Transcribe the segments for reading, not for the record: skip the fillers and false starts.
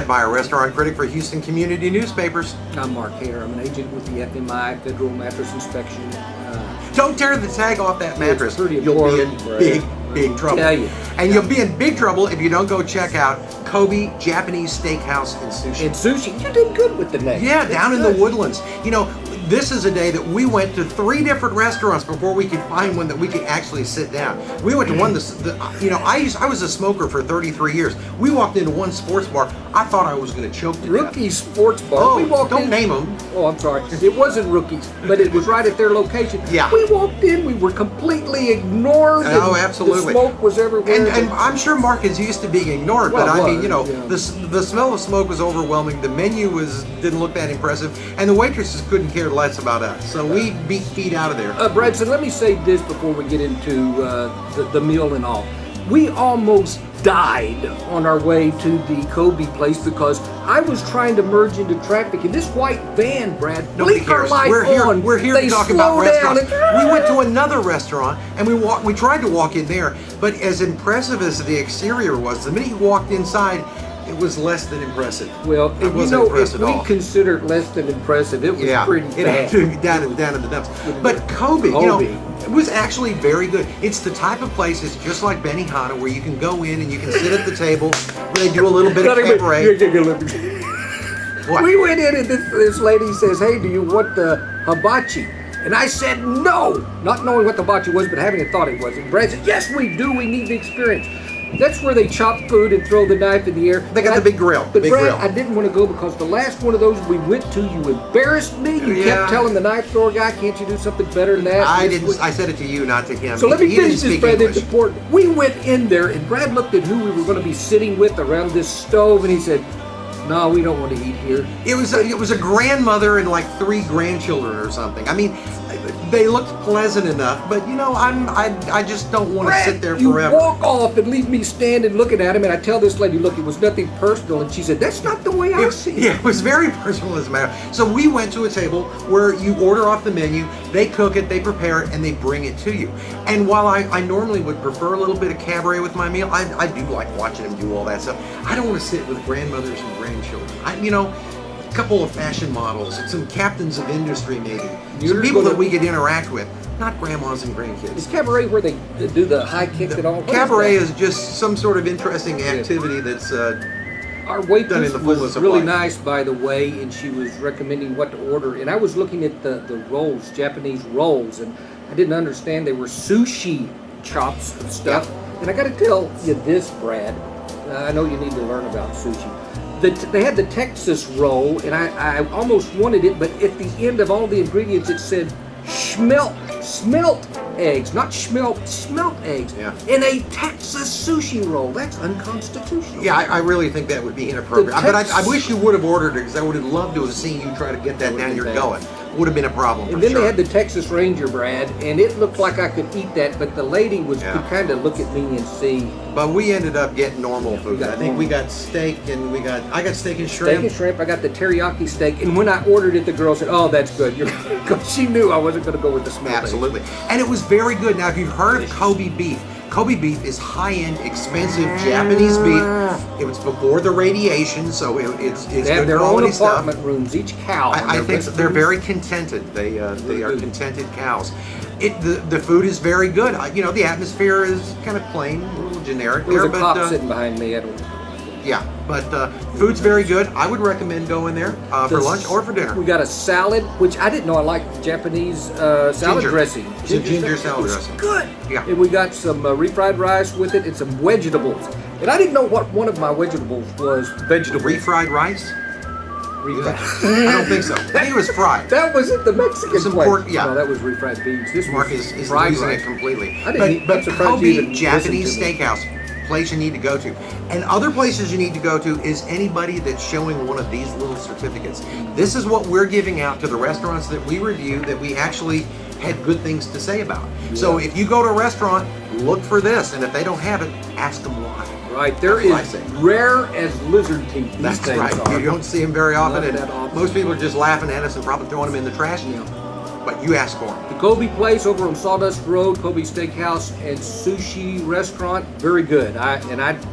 Brad Meyer, restaurant critic for Houston Community Newspapers. I'm Mark Hayter. I'm an agent with the FMI, Federal Mattress Inspection. Don't tear the tag off that mattress. Pretty You'll be in important, big trouble. Tell you. And you'll be in big trouble if you don't go check out Kobe Japanese Steakhouse and Suchi. And Sushi, you did good with the name. Yeah, That's down in good. the Woodlands. You know, this is a day that we went to 3 different restaurants before we could find one that we could actually sit down. We went to one, I was a smoker for 33 years. We walked into one sports bar. I thought I was going to choke to death. Rookie Sports Bar. Oh, We walked don't in- name them. Oh, I'm sorry. It wasn't Rookies, but it was right at their location. Yeah. We walked in, we were completely ignored. Oh, and absolutely. The smoke was everywhere. And I'm sure Mark is used to being ignored, Well, but it I mean, was, you know, yeah. the smell of smoke was overwhelming. The menu didn't look that impressive, and the waitresses couldn't care less about us. So we beat feet out of there. Bradson, let me say this before we get into the meal and all. We almost died on our way to the Kobe place because I was trying to merge into traffic, and this white van, Brad, Nobody blink our cares. light on. We're here They to talk slow about down restaurants. and- We went to another restaurant and we tried to walk in there, but as impressive as the exterior was, the minute you walked inside, it was less than impressive. Well, It if you wasn't know, impressed if at we all. consider it less than impressive, it was pretty it bad. had to be down in the dumps. But Kobe, you know, it was actually very good. It's the type of place, it's just like Benihana, where you can go in and you can sit at the table, where they do a little bit of cabaret. What? We went in and this lady says, "Hey, do you want the hibachi?" And I said no, not knowing what the hibachi was, but having a thought it was. And Brad said, "Yes, we do. We need the experience." That's where they chop food and throw the knife in the air. They got the big grill. But big Brad, grill. I didn't want to go because the last one of those we went to, you embarrassed me. You kept telling the knife thrower guy, "Can't you do something better than that?" I didn't. I said it to you, not to him. So let me He didn't finish this, speak Brad. It's English. important. We went in there, and Brad looked at who we were going to be sitting with around this stove, and he said, "No, we don't want to eat here." It was a grandmother and like 3 grandchildren or something. I mean, they looked pleasant enough, but you know, I just don't want to Brad, sit there you forever. walk off and leave me standing looking at him, and I tell this lady, "Look, it was nothing personal," and she said, "That's not the way I see it." Yeah, it was very personal as a matter. So we went to a table where you order off the menu, they cook it, they prepare it, and they bring it to you. And while I normally would prefer a little bit of cabaret with my meal, I do like watching them do all that stuff. I don't want to sit with grandmothers and grandchildren. A couple of fashion models, some captains of industry maybe, some people that we could interact with, not grandmas and Is grandkids. cabaret where they do the high kick and all? What Cabaret that? is just some sort of interesting activity that's Our done waitress in the fullness was of really life. nice, by the way, and she was recommending what to order. And I was looking at the rolls, Japanese rolls, and I didn't understand they were sushi chops and stuff. And I got to tell you this, Brad. I know you need to learn about sushi. They had the Texas roll, and I almost wanted it, but at the end of all the ingredients, it said smelt eggs, not smelt eggs, in a Texas sushi roll. That's unconstitutional. Yeah, I really think that would be inappropriate. But I wish you would have ordered it because I would have loved to have seen you try to get that down your gullet. Would have been a problem. And then they had the Texas Ranger, Brad, and it looked like I could eat that, but the lady could kind of look at me and see. But we ended up getting normal food. I think we got steak and I got steak and shrimp. Steak and shrimp. I got the teriyaki steak, and when I ordered it, the girl said, "Oh, that's good." Because she knew I wasn't going to go with the smell. Absolutely, and it was very good. Now, if you've heard of Kobe beef. Kobe beef is high-end, expensive Japanese beef. It was before the radiation, so it's They have good their own quality stuff. apartment rooms, each cow. I think they're very contented. They are contented cows. The food is very good. The atmosphere is kind of plain, a little generic. There was there, a cop but sitting behind me. I don't. yeah, but food's very good. I would recommend going there for lunch or for dinner. We got a salad, which I didn't know I liked Japanese salad Ginger. dressing. It's a ginger salad It was dressing. good. Yeah. And we got some refried rice with it and some vegetables. And I didn't know what one of my vegetables was. Vegetable. Refried rice? Refried. I don't think so. I think it was fried. That was at the Mexican Some place. pork, yeah. No, that was refried beans. This Mark was is fried losing rice. it completely. I didn't eat- but I'm surprised you Kobe even Japanese listened to me. Steakhouse, place you need to go to. And other places you need to go to is anybody that's showing one of these little certificates. This is what we're giving out to the restaurants that we review that we actually had good things to say about. So if you go to a restaurant, look for this, and if they don't have it, ask them why. Right, there That's what I is say. rare as lizard teeth. These That's things right. are. You don't see them very often, Not and that often. most people are just laughing at us and probably throwing them in the trash. but you ask for them. The Kobe place over on Sawdust Road, Kobe Steakhouse and Sushi Restaurant, very good. I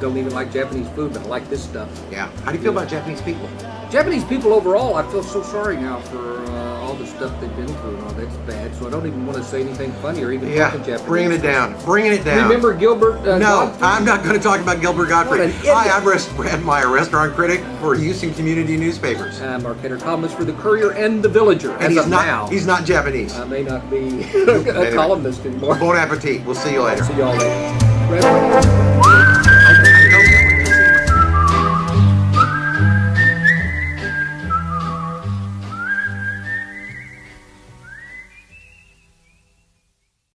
don't even like Japanese food, but I like this stuff. Yeah. How do you feel about Japanese people? Japanese people overall, I feel so sorry now for all the stuff they've been through and all that's bad. So I don't even want to say anything funny or even talk in Japanese. Bringing it down. Bringing it down. Remember Gilbert? No, Godfrey? I'm not going to talk about Gilbert Godfrey. What an idiot. Hi, I'm Brad Meyer, restaurant critic for Houston Community Newspapers. Mark Hayter, columnist for the Courier and the Villager. And he's not Japanese. I may not be a columnist anymore. Bon appetit. We'll see you later. See y'all later.